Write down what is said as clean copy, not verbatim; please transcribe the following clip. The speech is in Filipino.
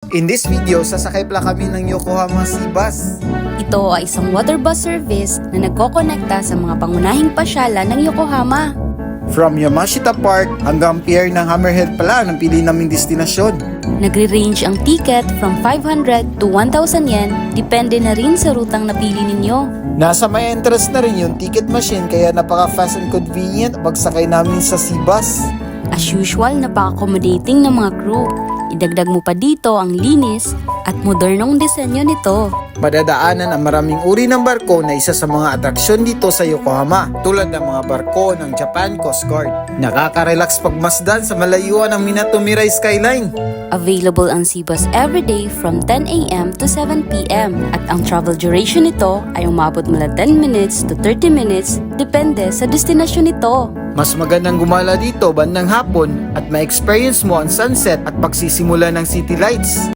In this video, sasakay pala kami ng Yokohama Sea Bus. Ito ay isang water bus service na nagkokonekta sa mga pangunahing pasyalan ng Yokohama. From Yamashita Park hanggang pier ng Hammerhead pala ang pili naming destinasyon. Nagre-range ang ticket from 500 to 1,000 yen, depende na rin sa rutang napili ninyo. Nasa may entrance na rin yung ticket machine kaya napaka-fast and convenient pagsakay namin sa Sea Bus. As usual, napaka-accommodating ng mga crew. Idagdag mo pa dito ang linis at modernong disenyo nito. Madadaanan ang maraming uri ng barko na isa sa mga atraksyon dito sa Yokohama, tulad ng mga barko ng Japan Coast Guard. Nakaka-relax pagmasdan sa malayuan ng Minato Mirai Skyline. Available ang Sea Bus everyday from 10 a.m. to 7 p.m. At ang travel duration nito ay umabot mula 10 minutes to 30 minutes, depende sa destinasyon nito. Mas magandang gumala dito bandang hapon at ma-experience mo ang sunset at pagsisimula ng city lights.